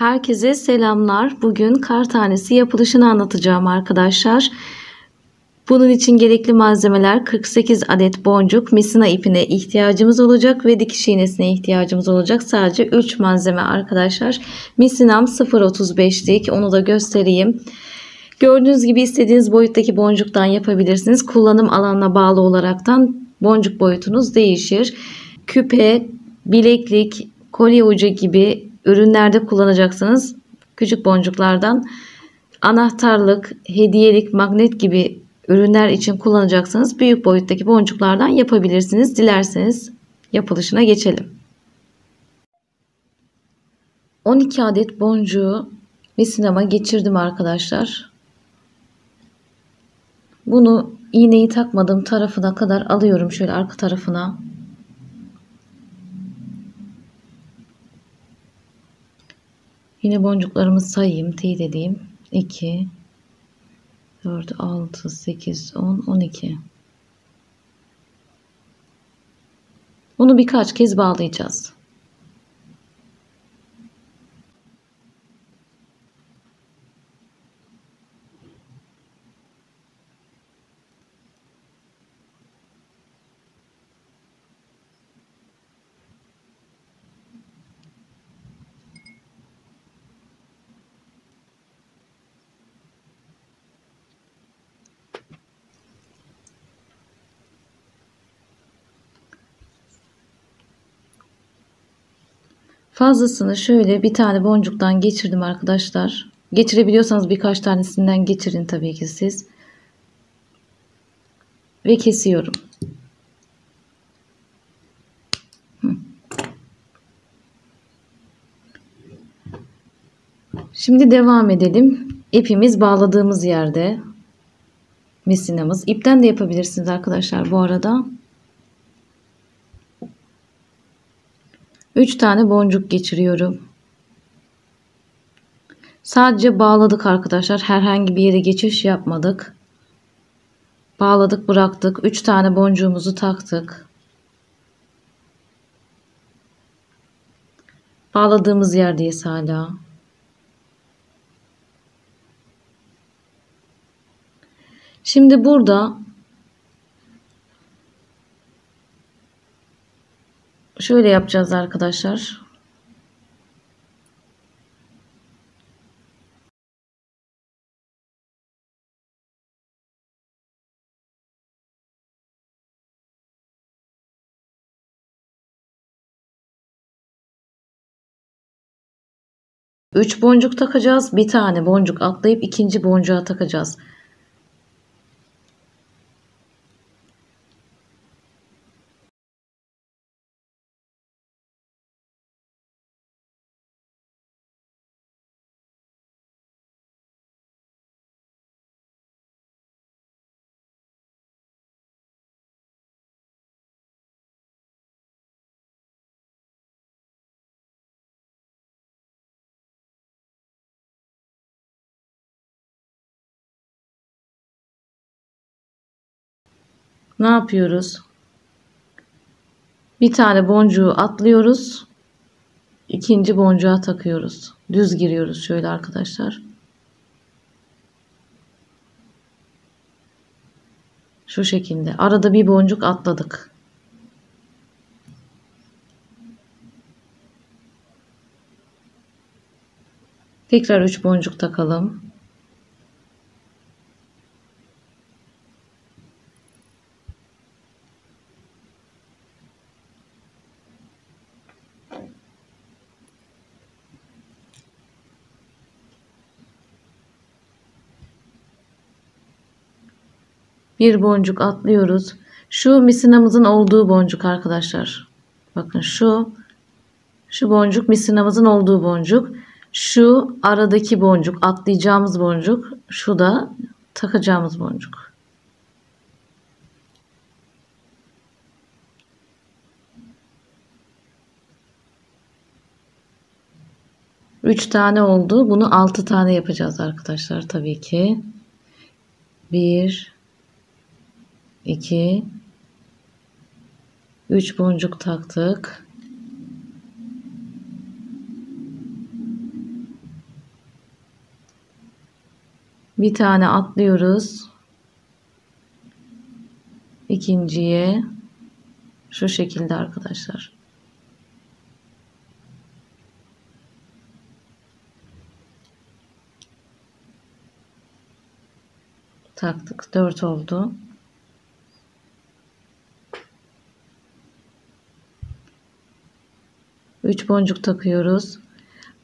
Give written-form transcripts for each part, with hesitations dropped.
Herkese selamlar. Bugün kar tanesi yapılışını anlatacağım arkadaşlar. Bunun için gerekli malzemeler 48 adet boncuk, misina ipine ihtiyacımız olacak ve dikiş iğnesine ihtiyacımız olacak. Sadece 3 malzeme arkadaşlar. Misinam 0.35'lik, onu da göstereyim. Gördüğünüz gibi istediğiniz boyuttaki boncuktan yapabilirsiniz. Kullanım alanına bağlı olaraktan boncuk boyutunuz değişir. Küpe, bileklik, kolye ucu gibi ürünlerde kullanacaksınız. Küçük boncuklardan, anahtarlık, hediyelik, magnet gibi ürünler için kullanacaksanız büyük boyuttaki boncuklardan yapabilirsiniz. Dilerseniz yapılışına geçelim. 12 adet boncuğu misinama geçirdim arkadaşlar. Bunu iğneyi takmadığım tarafına kadar alıyorum, şöyle arka tarafına. Yine boncuklarımı sayayım, teyit edeyim. 2, 4, 6, 8, 10, 12. Bunu birkaç kez bağlayacağız. Fazlasını şöyle bir tane boncuktan geçirdim arkadaşlar. Geçirebiliyorsanız birkaç tanesinden geçirin tabii ki siz. Ve kesiyorum. Şimdi devam edelim. İpimiz bağladığımız yerde. Misinamız. İpten de yapabilirsiniz arkadaşlar bu arada. 3 tane boncuk geçiriyorum. Sadece bağladık arkadaşlar. Herhangi bir yere geçiş yapmadık. Bağladık, bıraktık. 3 tane boncuğumuzu taktık. Bağladığımız yerdeyiz hala. Şimdi burada şöyle yapacağız arkadaşlar. Üç boncuk takacağız. Bir tane boncuk atlayıp ikinci boncuğa takacağız. Ne yapıyoruz? Bir tane boncuğu atlıyoruz. İkinci boncuğa takıyoruz. Düz giriyoruz şöyle arkadaşlar. Şu şekilde. Arada bir boncuk atladık. Tekrar 3 boncuk takalım. Bir boncuk atlıyoruz. Şu misinamızın olduğu boncuk arkadaşlar. Bakın şu boncuk misinamızın olduğu boncuk. Şu aradaki boncuk, atlayacağımız boncuk. Şu da takacağımız boncuk. Üç tane oldu. Bunu 6 tane yapacağız arkadaşlar tabii ki. 1, 2, 3 boncuk taktık. Bir tane atlıyoruz. İkinciye şu şekilde arkadaşlar. Taktık. 4 oldu. Üç boncuk takıyoruz.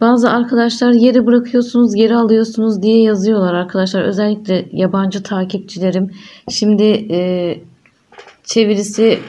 Bazı arkadaşlar yere bırakıyorsunuz, geri alıyorsunuz diye yazıyorlar arkadaşlar. Özellikle yabancı takipçilerim. Şimdi çevirisi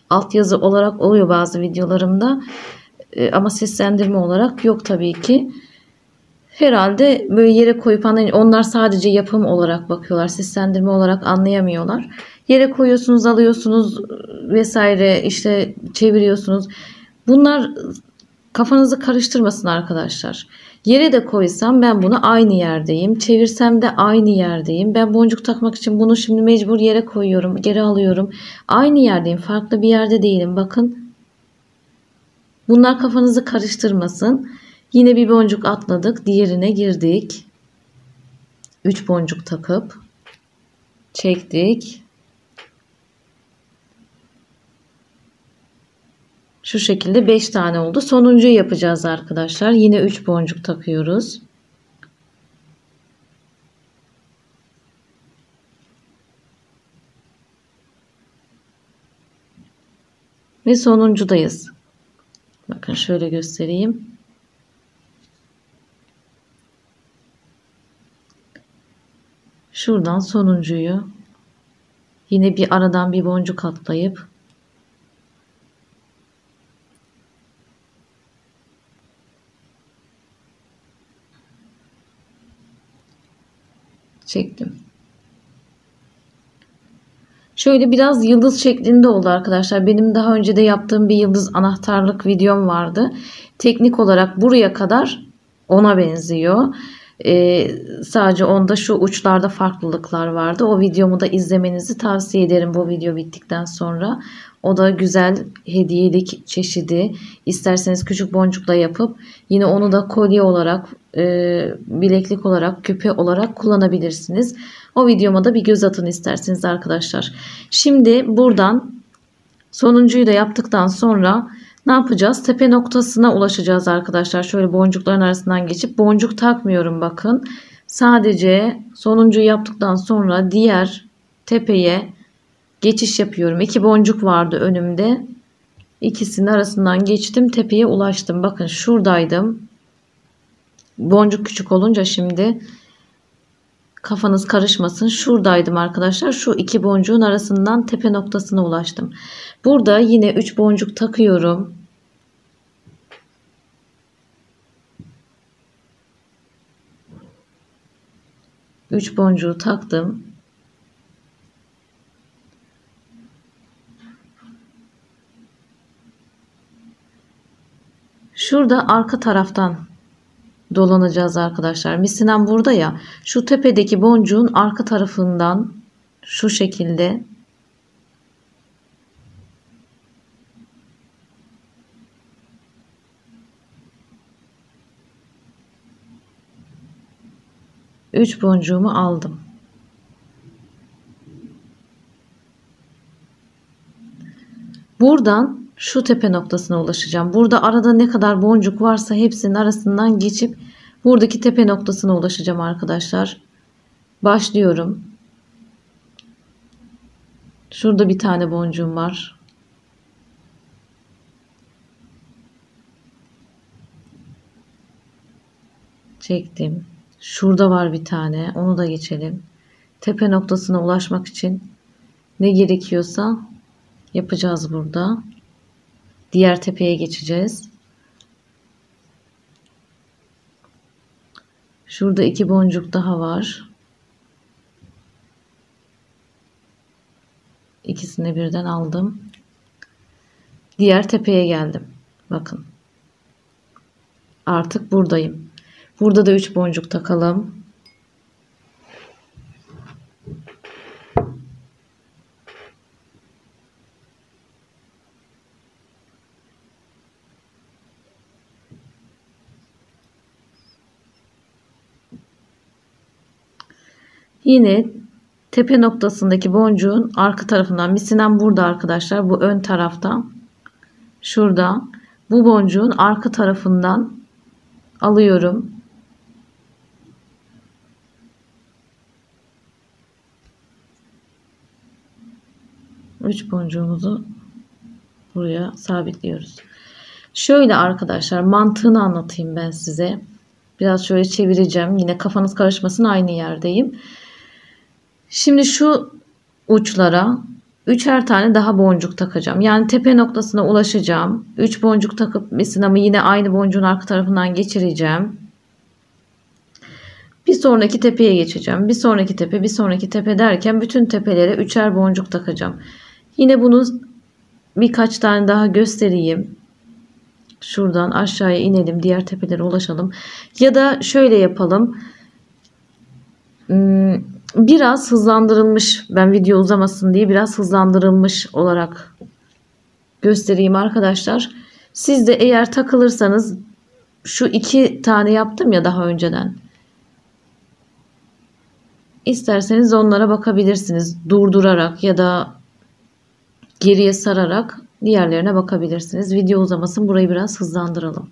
altyazı olarak oluyor bazı videolarımda. Ama seslendirme olarak yok tabii ki. Herhalde böyle yere koyup onlar sadece yapım olarak bakıyorlar. Seslendirme olarak anlayamıyorlar. Yere koyuyorsunuz, alıyorsunuz vesaire, işte çeviriyorsunuz. Bunlar kafanızı karıştırmasın arkadaşlar. Yere de koysam ben bunu aynı yerdeyim. Çevirsem de aynı yerdeyim. Ben boncuk takmak için bunu şimdi mecbur yere koyuyorum. Geri alıyorum. Aynı yerdeyim. Farklı bir yerde değilim. Bakın. Bunlar kafanızı karıştırmasın. Yine bir boncuk atladık. Diğerine girdik. 3 boncuk takıp çektik. Şu şekilde 5 tane oldu. Sonuncuyu yapacağız arkadaşlar. Yine 3 boncuk takıyoruz. Ve sonuncudayız. Bakın şöyle göstereyim. Şuradan sonuncuyu yine bir aradan bir boncuk atlayıp çektim. Şöyle biraz yıldız şeklinde oldu arkadaşlar. Benim daha önce de yaptığım bir yıldız anahtarlık videom vardı. Teknik olarak buraya kadar ona benziyor. Sadece onda şu uçlarda farklılıklar vardı. O videomu da izlemenizi tavsiye ederim bu video bittikten sonra. O da güzel hediyelik çeşidi. İsterseniz küçük boncukla yapıp yine onu da kolye olarak, bileklik olarak, küpe olarak kullanabilirsiniz. O videoma da bir göz atın isterseniz arkadaşlar. Şimdi buradan sonuncuyu da yaptıktan sonra ne yapacağız? Tepe noktasına ulaşacağız arkadaşlar. Şöyle boncukların arasından geçip boncuk takmıyorum bakın. Sadece sonuncuyu yaptıktan sonra diğer tepeye geçiş yapıyorum. 2 boncuk vardı önümde. İkisinin arasından geçtim. Tepeye ulaştım. Bakın şuradaydım. Boncuk küçük olunca şimdi kafanız karışmasın. Şuradaydım arkadaşlar. Şu 2 boncuğun arasından tepe noktasına ulaştım. Burada yine 3 boncuk takıyorum. Üç boncuğu taktım. Şurada arka taraftan dolanacağız arkadaşlar. Misinem burada ya. Şu tepedeki boncuğun arka tarafından şu şekilde üç boncuğumu aldım. Buradan şu tepe noktasına ulaşacağım. Burada arada ne kadar boncuk varsa hepsinin arasından geçip buradaki tepe noktasına ulaşacağım arkadaşlar. Başlıyorum. Şurada bir tane boncuğum var. Çektim. Şurada var bir tane. Onu da geçelim. Tepe noktasına ulaşmak için ne gerekiyorsa yapacağız burada. Diğer tepeye geçeceğiz. Şurada 2 boncuk daha var. İkisini birden aldım. Diğer tepeye geldim. Bakın. Artık buradayım. Burada da 3 boncuk takalım. Yine tepe noktasındaki boncuğun arka tarafından, misinem burada arkadaşlar, bu ön tarafta, şurada, bu boncuğun arka tarafından alıyorum. Üç boncuğumuzu buraya sabitliyoruz. Şöyle arkadaşlar, mantığını anlatayım ben size. Biraz şöyle çevireceğim. Yine kafanız karışmasın, aynı yerdeyim. Şimdi şu uçlara üçer tane daha boncuk takacağım. Yani tepe noktasına ulaşacağım. 3 boncuk takıp misinamı yine aynı boncuğun arka tarafından geçireceğim. Bir sonraki tepeye geçeceğim. Bir sonraki tepe, bir sonraki tepe derken bütün tepelere üçer boncuk takacağım. Yine bunu birkaç tane daha göstereyim. Şuradan aşağıya inelim, diğer tepelere ulaşalım. Ya da şöyle yapalım. Biraz hızlandırılmış, ben video uzamasın diye biraz hızlandırılmış olarak göstereyim arkadaşlar. Siz de eğer takılırsanız, şu 2 tane yaptım ya daha önceden, İsterseniz onlara bakabilirsiniz. Durdurarak ya da geriye sararak diğerlerine bakabilirsiniz. Video uzamasın, burayı biraz hızlandıralım.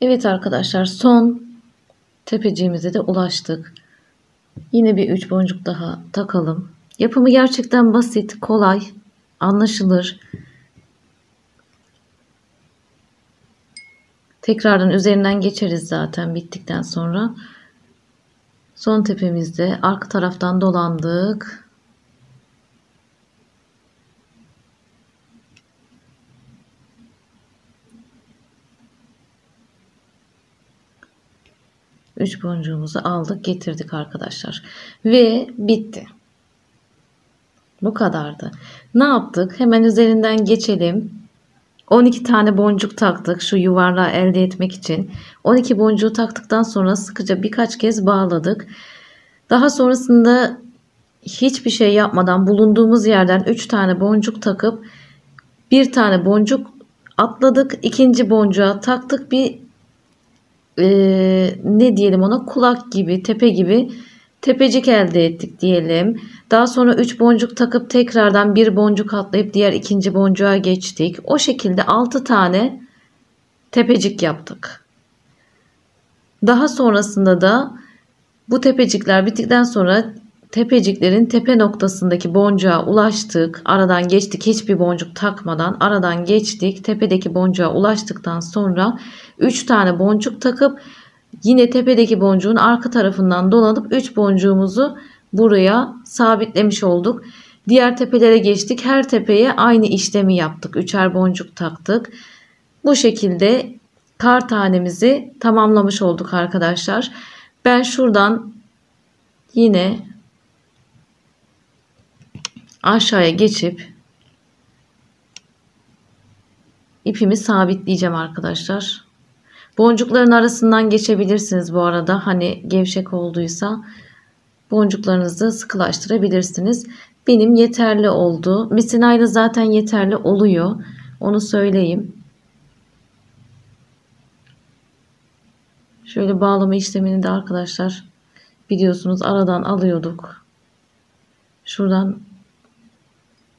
Evet arkadaşlar, son tepeciğimize de ulaştık. Yine bir 3 boncuk daha takalım. Yapımı gerçekten basit, kolay, anlaşılır. Tekrardan üzerinden geçeriz zaten bittikten sonra. Son tepemizde arka taraftan dolandık. Üç boncuğumuzu aldık, getirdik arkadaşlar. Ve bitti. Bu kadardı. Ne yaptık? Hemen üzerinden geçelim. 12 tane boncuk taktık şu yuvarlağı elde etmek için. 12 boncuğu taktıktan sonra sıkıca birkaç kez bağladık. Daha sonrasında hiçbir şey yapmadan bulunduğumuz yerden 3 tane boncuk takıp bir tane boncuk atladık. İkinci boncuğa taktık, bir ne diyelim ona, kulak gibi, tepe gibi tepecik elde ettik diyelim. Daha sonra 3 boncuk takıp tekrardan bir boncuk atlayıp diğer ikinci boncuğa geçtik. O şekilde 6 tane tepecik yaptık. Daha sonrasında da bu tepecikler bittikten sonra tepeciklerin tepe noktasındaki boncuğa ulaştık. Aradan geçtik, hiçbir boncuk takmadan aradan geçtik. Tepedeki boncuğa ulaştıktan sonra 3 tane boncuk takıp yine tepedeki boncuğun arka tarafından dolanıp 3 boncuğumuzu buraya sabitlemiş olduk. Diğer tepelere geçtik. Her tepeye aynı işlemi yaptık. 3'er boncuk taktık. Bu şekilde kar tanemizi tamamlamış olduk arkadaşlar. Ben şuradan yine aşağıya geçip ipimi sabitleyeceğim arkadaşlar. Boncukların arasından geçebilirsiniz bu arada. Hani gevşek olduysa boncuklarınızı sıkılaştırabilirsiniz. Benim yeterli oldu. Misinayla zaten yeterli oluyor. Onu söyleyeyim. Şöyle bağlama işlemini de arkadaşlar biliyorsunuz aradan alıyorduk. Şuradan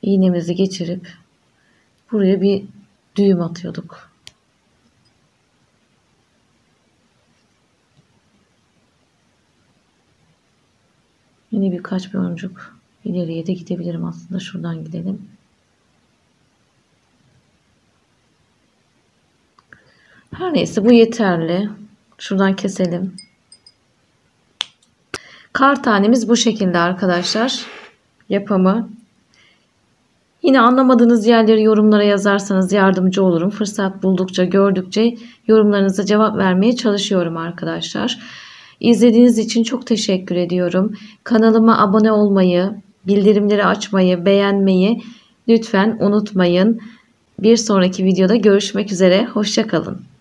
iğnemizi geçirip buraya bir düğüm atıyorduk. Yine birkaç boncuk ileriye de gidebilirim aslında. Şuradan gidelim. Her neyse bu yeterli. Şuradan keselim. Kar tanemiz bu şekilde arkadaşlar. Yapımı. Yine anlamadığınız yerleri yorumlara yazarsanız yardımcı olurum. Fırsat buldukça, gördükçe yorumlarınıza cevap vermeye çalışıyorum arkadaşlar. İzlediğiniz için çok teşekkür ediyorum. Kanalıma abone olmayı, bildirimleri açmayı, beğenmeyi lütfen unutmayın. Bir sonraki videoda görüşmek üzere. Hoşça kalın.